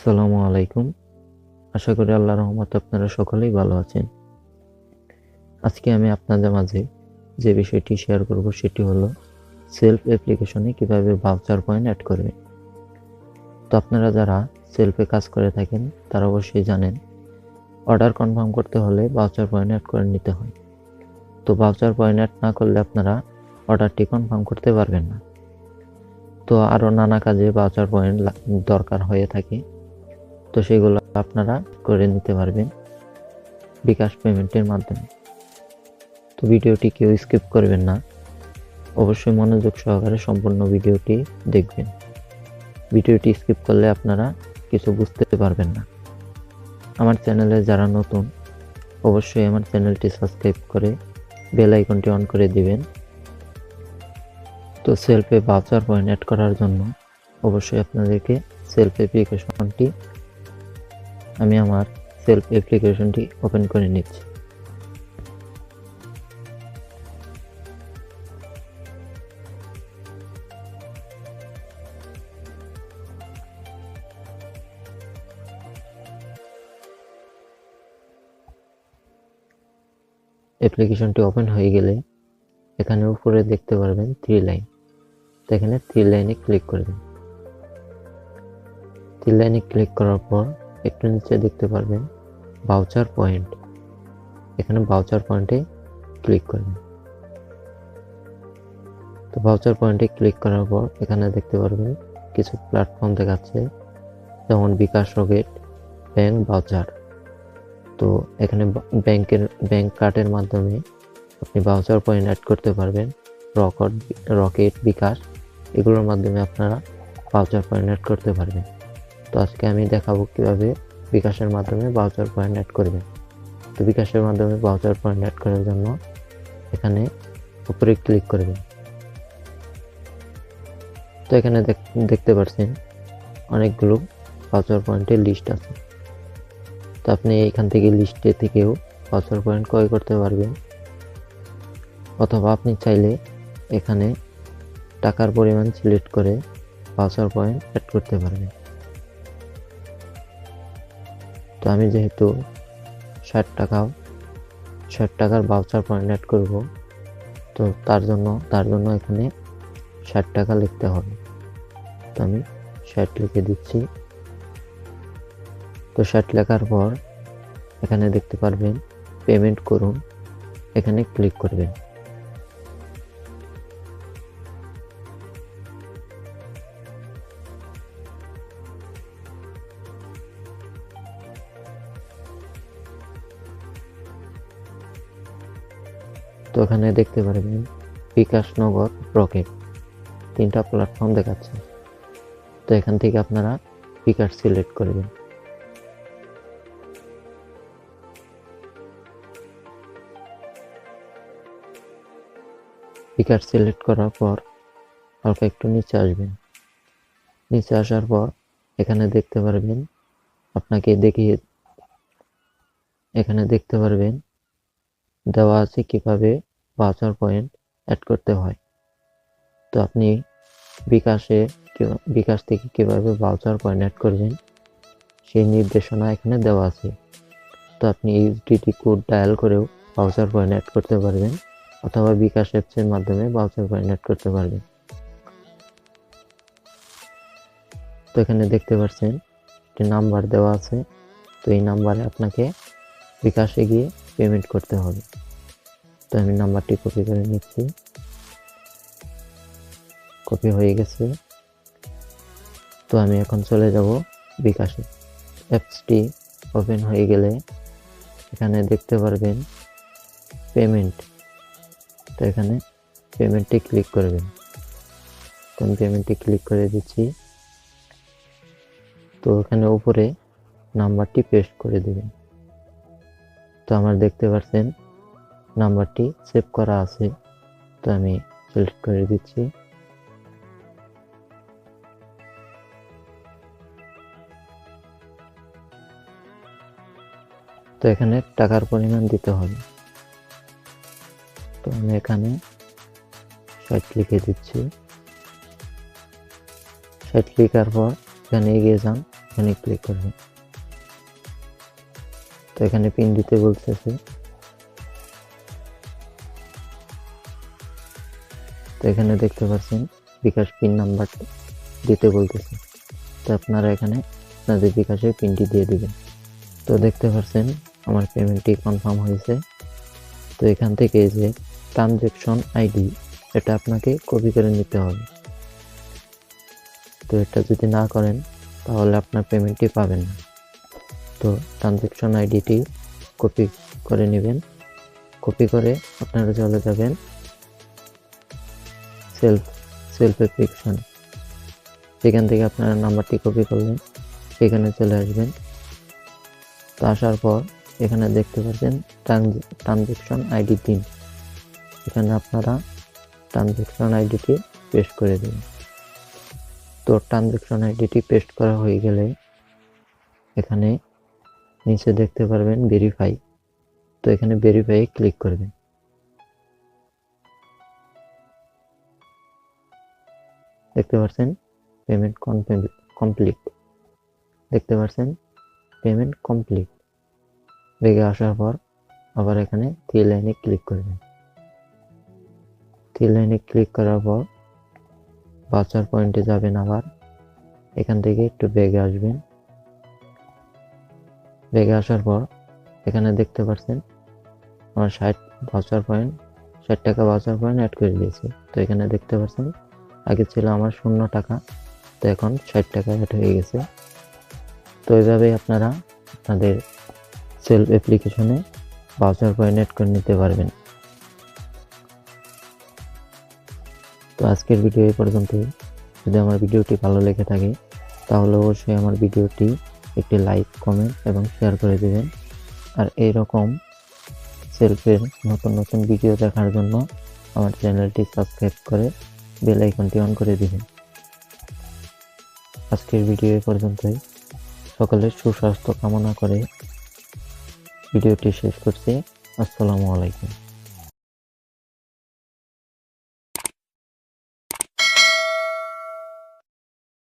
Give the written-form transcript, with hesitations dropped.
আসসালামু আলাইকুম। আশা করি আল্লাহর রহমতে আপনারা সকলেই ভালো আছেন। আজকে আমি আপনাদের মাঝে যে বিষয়টি শেয়ার করব সেটি হলো সেলফ অ্যাপ্লিকেশনে কিভাবে ভাউচার পয়েন্ট অ্যাড করবেন। তো আপনারা যারা সেলফে কাজ করে থাকেন তারা অবশ্যই জানেন অর্ডার কনফার্ম করতে হলে ভাউচার পয়েন্ট অ্যাড করে নিতে হয়। তো ভাউচার পয়েন্ট অ্যাড না করলে আপনারা অর্ডারটি কনফার্ম করতে পারবেন না। তো আরও নানা কাজে ভাউচার পয়েন্ট দরকার হয়ে থাকে। তো সেগুলো আপনারা করে নিতে পারবেন বিকাশ পেমেন্টের মাধ্যমে। তো ভিডিওটি কেউ স্কিপ করবেন না, অবশ্যই মনোযোগ সহকারে সম্পূর্ণ ভিডিওটি দেখবেন। ভিডিওটি স্কিপ করলে আপনারা কিছু বুঝতে পারবেন না। আমার চ্যানেলে যারা নতুন অবশ্যই আমার চ্যানেলটি সাবস্ক্রাইব করে বেল আইকনটি অন করে দিবেন। তো সেলফে ভাউচার পয়েন্ট অ্যাড করার জন্য অবশ্যই আপনাদেরকে সেলফ অ্যাপ্লিকেশনটি আমি আমার সেলফ অ্যাপ্লিকেশনটি ওপেন করে নিচ্ছি। অ্যাপ্লিকেশনটি ওপেন হয়ে গেলে এখানে উপরে দেখতে পারবেন 3 লাইন। তো এখানে 3 লাইনে ক্লিক করবেন। 3 লাইনে ক্লিক করার পর একটু নিচে দেখতে পারবেন ভাউচার পয়েন্ট। এখানে ভাউচার পয়েন্টে ক্লিক করবেন। তো ভাউচার পয়েন্টে ক্লিক করার পর এখানে দেখতে পারবেন কিছু প্ল্যাটফর্ম দেখাচ্ছে, যেমন বিকাশ রকেট, ব্যাংক ভাউচার। তো এখানে ব্যাংক কার্ডের মাধ্যমে আপনি ভাউচার পয়েন্ট অ্যাড করতে পারবেন। রকেট, বিকাশ এগুলোর মাধ্যমে আপনারা ভাউচার পয়েন্ট অ্যাড করতে পারবেন। তো আজকে আমি দেখাবো কিভাবে বিকাশের মাধ্যমে ভাউচার পয়েন্ট অ্যাড করবেন। তো বিকাশের মাধ্যমে ভাউচার পয়েন্ট অ্যাড করার জন্য এখানে উপরে ক্লিক করবেন। তো এখানে দেখতে পাচ্ছেন অনেকগুলো ভাউচার পয়েন্টের লিস্ট আছে। তো আপনি এখান থেকে লিস্টে থেকেও ভাউচার পয়েন্ট ক্রয় করতে পারবেন, অথবা আপনি চাইলে এখানে টাকার পরিমাণ সিলেক্ট করে ভাউচার পয়েন্ট অ্যাড করতে পারবেন। তো আমি যেহেতু 60 টাকার ভাউচার পয়েন্ট অ্যাড করব, তো তার জন্য এখানে 60 টাকা লিখতে হবে। তো আমি 60 লিখে দিচ্ছি। তো 60 লেখার পর এখানে দেখতে পারবেন পেমেন্ট করুন, এখানে ক্লিক করবেন। তো এখানে দেখতে পারবেন বিকাশ, নগদ, রকেট 3টা প্ল্যাটফর্ম দেখাচ্ছে। তো এখান থেকে আপনারা বিকাশ সিলেক্ট করবেন। বিকাশ সিলেক্ট করার পর হালকা একটু নিচে আসবেন। নিচে আসার পর এখানে দেখতে পারবেন এখানে দেখতে পারবেন দেওয়া আছে কিভাবে ভাউচার পয়েন্ট অ্যাড করতে হয়। তো আপনি বিকাশ থেকে কিভাবে ভাউচার পয়েন্ট অ্যাড করবেন সেই নির্দেশনা এখানে দেওয়া আছে। তো আপনি ইউএসডিটি কোড ডায়াল করেও ভাউচার পয়েন্ট অ্যাড করতে পারবেন, অথবা বিকাশ অ্যাপসের মাধ্যমে ভাউচার পয়েন্ট অ্যাড করতে পারবেন। তো এখানে দেখতে পাচ্ছেন একটি নাম্বার দেওয়া আছে। তো এই নাম্বারে আপনাকে বিকাশে গিয়ে পেমেন্ট করতে হবে। তো আমি নাম্বারটি কপি করে নিচ্ছি। কপি হয়ে গেছে। তো আমি এখন চলে যাব বিকাশে। অ্যাপসটি ওপেন হয়ে গেলে এখানে দেখতে পারবেন পেমেন্ট। তো এখানে পেমেন্টে ক্লিক করবেন। তো আমি পেমেন্টে ক্লিক করে দিচ্ছি। তো এখানে উপরে নাম্বারটি পেস্ট করে দেবেন। তো আমার দেখতে পাচ্ছেন নাম্বারটি সেভ করা আছে। তো আমি সিলেক্ট করে দিচ্ছি। তো এখানে টাকার পরিমাণ দিতে হবে। তো আমি এখানে 60 লিখে দিচ্ছি। 60 লেখার পর এখানে এগিয়ে যান। এখানে ক্লিক করবেন। তো এখানে পিন দিতে বলতেছে, তো এখানে দেখতে পাচ্ছেন বিকাশ পিন নাম্বার দিতে বলতেছে। তো আপনারা এখানে আপনাদের বিকাশের পিনটি দিয়ে দিবেন। তো দেখতে পাচ্ছেন আমার পেমেন্টটি কনফার্ম হয়েছে। তো এখান থেকে যে ট্রানজ্যাকশন আইডি, এটা আপনাকে কপি করে নিতে হবে। তো এটা যদি না করেন তাহলে আপনার পেমেন্টটি পাবেন না। তো ট্রানজ্যাকশন আইডিটি কপি করে নেবেন। কপি করে আপনারা চলে যাবেন সেলফ অ্যাপ্লিকেশন। সেখান থেকে আপনারা নাম্বারটি কপি করলেন, সেখানে চলে আসবেন। তো আসার পর এখানে দেখতে পাচ্ছেন ট্রানজ্যাকশন আইডি দিন। এখানে আপনারা ট্রানজ্যাকশন আইডিটি পেস্ট করে দেবেন। তো ট্রানজ্যাকশন আইডিটি পেস্ট করা হয়ে গেলে এখানে নিচে দেখতে পারবেন ভেরিফাই। তো এখানে ভেরিফাই ক্লিক করবেন। দেখতে পাচ্ছেন পেমেন্ট কমপ্লিট। দেখতে পাচ্ছেন পেমেন্ট কমপ্লিট। বেগে আসার পর আবার এখানে 3 লাইনে ক্লিক করবেন। 3 লাইনে ক্লিক করার পর ভাউচার পয়েন্টে যাবেন। আবার এখান থেকে একটু বেগে আসবেন। বেগে আসার পর এখানে দেখতে পাচ্ছেন আমার 60 ভাউচার পয়েন্ট, 60 টাকা ভাউচার পয়েন্ট অ্যাড করে দিয়েছে। তো এখানে দেখতে পাচ্ছেন আগে ছিল আমার 0 টাকা, তো এখন 60 টাকা অ্যাড হয়ে গেছে। তো এইভাবেই আপনারা আপনাদের সেলফ অ্যাপ্লিকেশনে ভাউচার পয়েন্ট অ্যাড করে নিতে পারবেন। তো আজকের ভিডিও এই পর্যন্তই। যদি আমার ভিডিওটি ভালো লেগে থাকে তাহলে অবশ্যই আমার ভিডিওটি একটি লাইক, কমেন্ট এবং শেয়ার করে দেবেন। আর এইরকম সেলফের নতুন নতুন ভিডিও দেখার জন্য আমার চ্যানেলটি সাবস্ক্রাইব করে বেল আইকনটি অন করে দিবেন। আজকের ভিডিও এই পর্যন্তই। সকলের সুস্বাস্থ্য কামনা করে ভিডিওটি শেষ করছি। আসসালামু আলাইকুম।